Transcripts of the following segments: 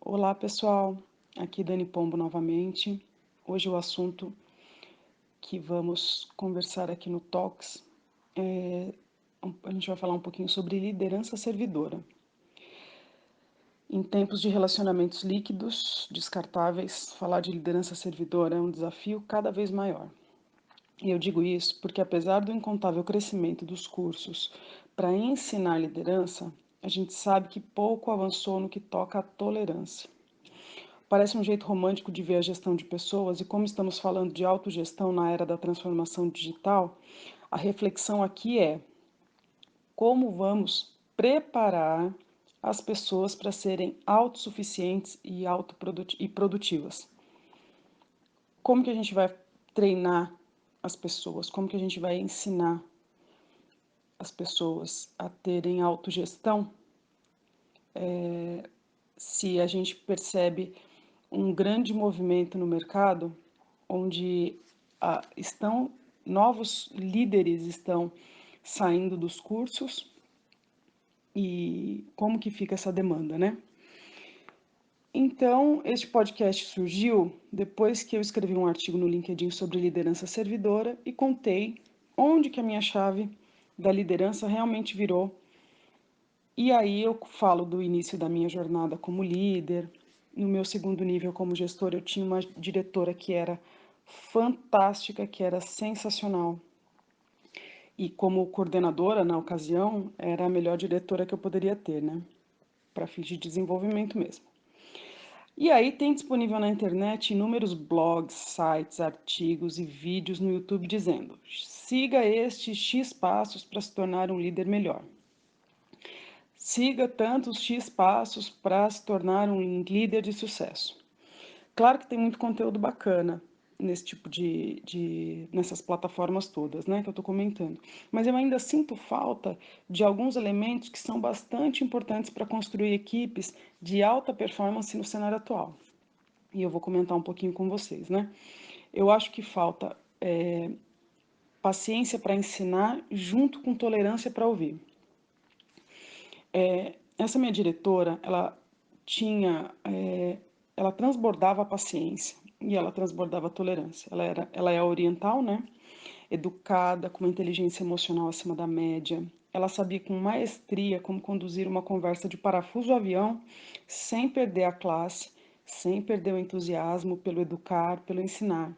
Olá, pessoal. Aqui Dani Pombo novamente. Hoje o assunto que vamos conversar aqui no Talks a gente vai falar um pouquinho sobre liderança servidora. Em tempos de relacionamentos líquidos, descartáveis, falar de liderança servidora é um desafio cada vez maior. E eu digo isso porque, apesar do incontável crescimento dos cursos para ensinar liderança, a gente sabe que pouco avançou no que toca à tolerância. Parece um jeito romântico de ver a gestão de pessoas, e como estamos falando de autogestão na era da transformação digital, a reflexão aqui é como vamos preparar as pessoas para serem autossuficientes e produtivas. Como que a gente vai treinar as pessoas? Como que a gente vai ensinar as pessoas a terem autogestão se a gente percebe um grande movimento no mercado onde estão novos líderes estão saindo dos cursos e como que fica essa demanda, né? Então, este podcast surgiu depois que eu escrevi um artigo no LinkedIn sobre liderança servidora e contei onde que a minha chave da liderança realmente virou. E aí eu falo do início da minha jornada como líder. No meu segundo nível como gestor, eu tinha uma diretora que era fantástica, que era sensacional. E como coordenadora, na ocasião, era a melhor diretora que eu poderia ter, né? Para fins de desenvolvimento mesmo. E aí tem disponível na internet inúmeros blogs, sites, artigos e vídeos no YouTube dizendo: siga estes X passos para se tornar um líder melhor. Siga tantos X passos para se tornar um líder de sucesso. Claro que tem muito conteúdo bacana nesse tipo nessas plataformas todas, né, que eu estou comentando. Mas eu ainda sinto falta de alguns elementos que são bastante importantes para construir equipes de alta performance no cenário atual. E eu vou comentar um pouquinho com vocês, né? Eu acho que falta paciência para ensinar junto com tolerância para ouvir. Essa minha diretora, ela transbordava a paciência e ela transbordava a tolerância. Ela é oriental, né? Educada, com uma inteligência emocional acima da média. Ela sabia com maestria como conduzir uma conversa de parafuso avião sem perder a classe, sem perder o entusiasmo pelo educar, pelo ensinar.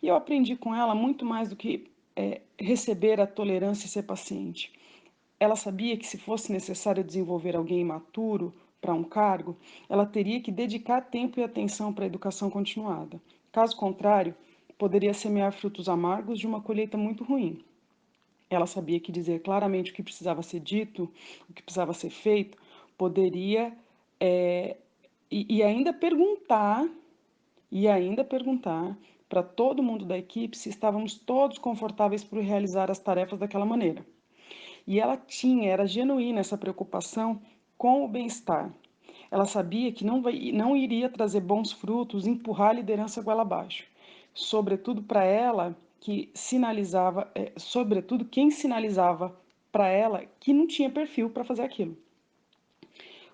E eu aprendi com ela muito mais do que receber a tolerância e ser paciente. Ela sabia que se fosse necessário desenvolver alguém imaturo para um cargo, ela teria que dedicar tempo e atenção para a educação continuada. Caso contrário, poderia semear frutos amargos de uma colheita muito ruim. Ela sabia que dizer claramente o que precisava ser dito, o que precisava ser feito, poderia e ainda perguntar para todo mundo da equipe se estávamos todos confortáveis por realizar as tarefas daquela maneira. E ela era genuína essa preocupação com o bem-estar. Ela sabia que não iria trazer bons frutos empurrar a liderança goela abaixo. Sobretudo para ela, sobretudo quem sinalizava para ela que não tinha perfil para fazer aquilo.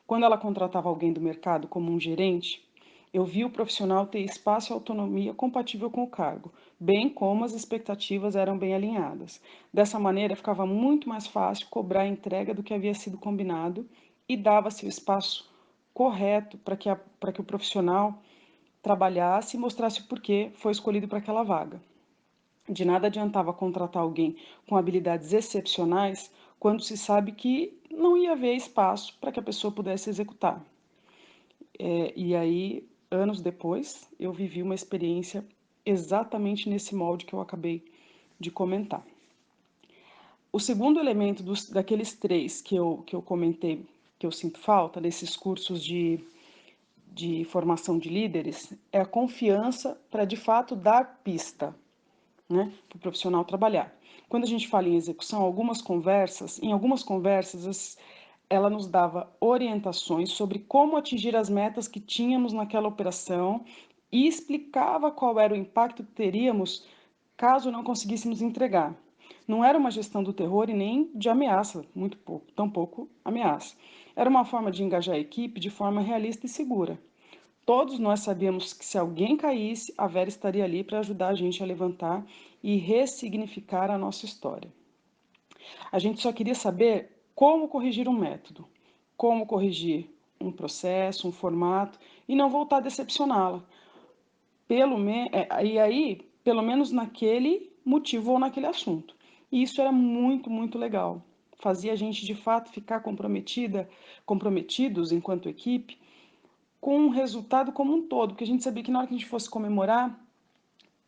Quando ela contratava alguém do mercado como um gerente, eu vi o profissional ter espaço e autonomia compatível com o cargo, bem como as expectativas eram bem alinhadas. Dessa maneira, ficava muito mais fácil cobrar a entrega do que havia sido combinado e dava-se o espaço correto para que o profissional trabalhasse e mostrasse o porquê foi escolhido para aquela vaga. De nada adiantava contratar alguém com habilidades excepcionais quando se sabe que não ia haver espaço para que a pessoa pudesse executar. E aí, anos depois, eu vivi uma experiência exatamente nesse molde que eu acabei de comentar. O segundo elemento daqueles três que eu comentei, que eu sinto falta nesses cursos de formação de líderes, é a confiança para de fato dar pista, né, para o profissional trabalhar. Quando a gente fala em execução, em algumas conversas, ela nos dava orientações sobre como atingir as metas que tínhamos naquela operação e explicava qual era o impacto que teríamos caso não conseguíssemos entregar. Não era uma gestão do terror e nem de ameaça, muito pouco, tampouco ameaça. Era uma forma de engajar a equipe de forma realista e segura. Todos nós sabíamos que se alguém caísse, a Vera estaria ali para ajudar a gente a levantar e ressignificar a nossa história. A gente só queria saber como corrigir um método, como corrigir um processo, um formato e não voltar a decepcioná-la. E aí, pelo menos naquele motivo ou naquele assunto. E isso era muito, muito legal. Fazia a gente de fato ficar comprometidos enquanto equipe com o resultado como um todo, porque a gente sabia que na hora que a gente fosse comemorar,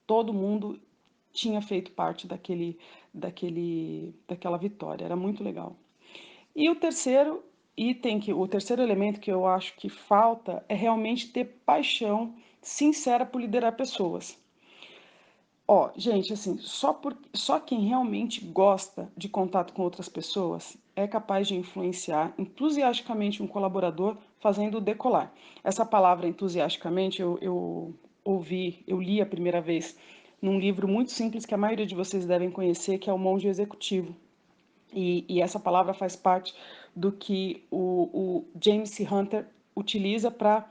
todo mundo tinha feito parte daquela vitória. Era muito legal. E o terceiro elemento que eu acho que falta é realmente ter paixão sincera por liderar pessoas. Ó, gente, assim, só quem realmente gosta de contato com outras pessoas é capaz de influenciar entusiasticamente um colaborador fazendo decolar. Essa palavra entusiasticamente eu li a primeira vez num livro muito simples que a maioria de vocês devem conhecer, que é O Monge Executivo. E essa palavra faz parte do que o James C. Hunter utiliza para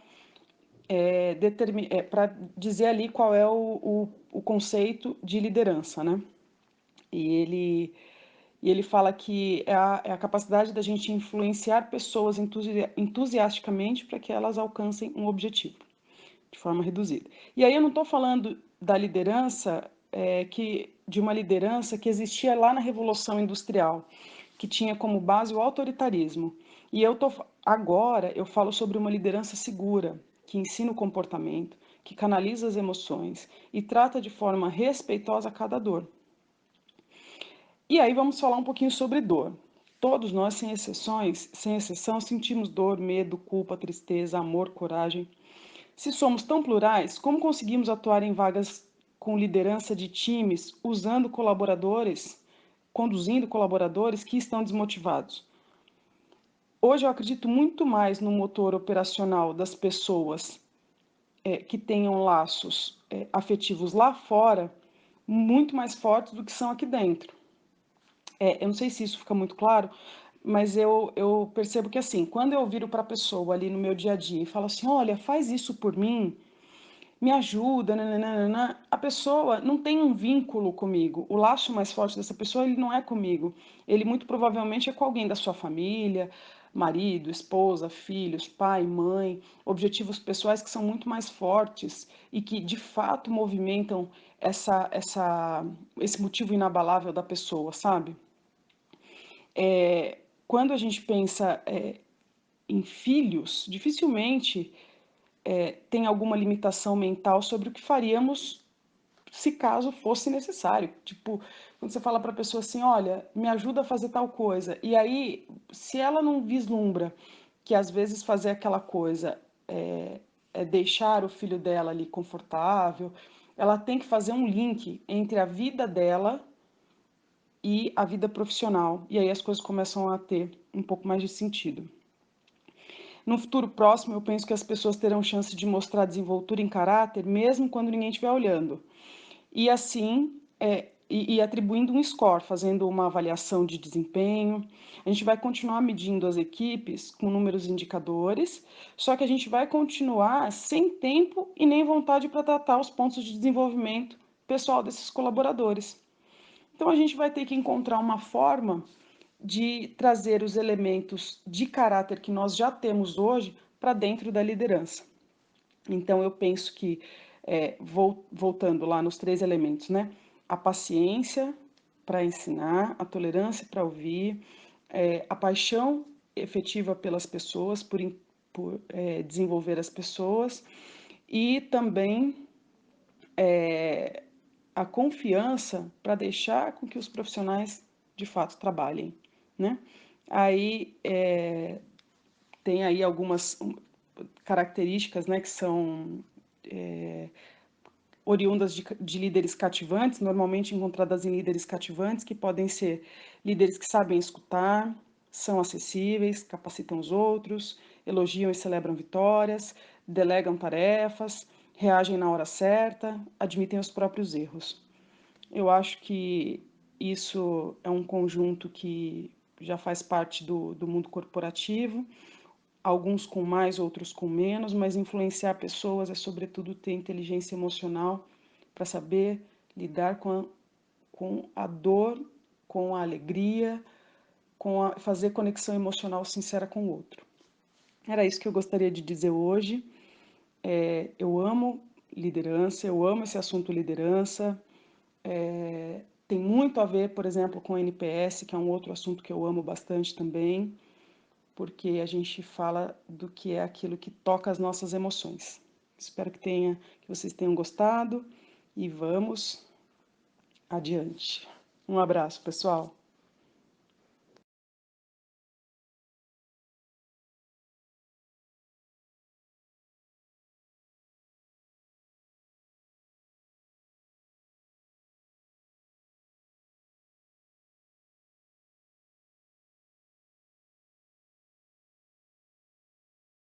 para dizer ali qual é o conceito de liderança, né? E ele, e ele fala que é a capacidade da gente influenciar pessoas entusiasticamente para que elas alcancem um objetivo, de forma reduzida. E aí eu não estou falando da liderança, de uma liderança que existia lá na Revolução Industrial, que tinha como base o autoritarismo. Agora eu falo sobre uma liderança segura, que ensina o comportamento, que canaliza as emoções e trata de forma respeitosa cada dor. E aí vamos falar um pouquinho sobre dor. Todos nós, sem exceção, sentimos dor, medo, culpa, tristeza, amor, coragem. Se somos tão plurais, como conseguimos atuar em vagas com liderança de times, conduzindo colaboradores que estão desmotivados? Hoje eu acredito muito mais no motor operacional das pessoas que tenham laços afetivos lá fora, muito mais fortes do que são aqui dentro. Eu não sei se isso fica muito claro, mas eu percebo que assim, quando eu viro para a pessoa ali no meu dia a dia e falo assim, olha, faz isso por mim, me ajuda, nananana, a pessoa não tem um vínculo comigo. O laço mais forte dessa pessoa, ele não é comigo. Ele muito provavelmente é com alguém da sua família, marido, esposa, filhos, pai, mãe, objetivos pessoais que são muito mais fortes e que de fato movimentam esse motivo inabalável da pessoa, sabe? Quando a gente pensa em filhos, dificilmente tem alguma limitação mental sobre o que faríamos se caso fosse necessário. Tipo, quando você fala para a pessoa assim, olha, me ajuda a fazer tal coisa, e aí, se ela não vislumbra que às vezes fazer aquela coisa é deixar o filho dela ali confortável, ela tem que fazer um link entre a vida dela e a vida profissional, e aí as coisas começam a ter um pouco mais de sentido. No futuro próximo, eu penso que as pessoas terão chance de mostrar desenvoltura em caráter, mesmo quando ninguém estiver olhando. E assim, atribuindo um score, fazendo uma avaliação de desempenho. A gente vai continuar medindo as equipes com números e indicadores, só que a gente vai continuar sem tempo e nem vontade para tratar os pontos de desenvolvimento pessoal desses colaboradores. Então a gente vai ter que encontrar uma forma de trazer os elementos de caráter que nós já temos hoje para dentro da liderança. Então eu penso que, voltando lá nos três elementos, né? A paciência para ensinar, a tolerância para ouvir, a paixão efetiva pelas pessoas, por desenvolver as pessoas, e também a confiança para deixar com que os profissionais de fato trabalhem, né? Aí tem aí algumas características, né, que são oriundas de líderes cativantes, normalmente encontradas em líderes cativantes, que podem ser líderes que sabem escutar, são acessíveis, capacitam os outros, elogiam e celebram vitórias, delegam tarefas, reagem na hora certa, admitem os próprios erros. Eu acho que isso é um conjunto que já faz parte do mundo corporativo. alguns com mais, outros com menos, mas influenciar pessoas é, sobretudo, ter inteligência emocional para saber lidar com a dor, com a alegria, fazer conexão emocional sincera com o outro. Era isso que eu gostaria de dizer hoje. Eu amo liderança, eu amo esse assunto liderança. Tem muito a ver, por exemplo, com NPS, que é um outro assunto que eu amo bastante também, porque a gente fala do que é aquilo que toca as nossas emoções. Espero que vocês tenham gostado e vamos adiante. Um abraço, pessoal.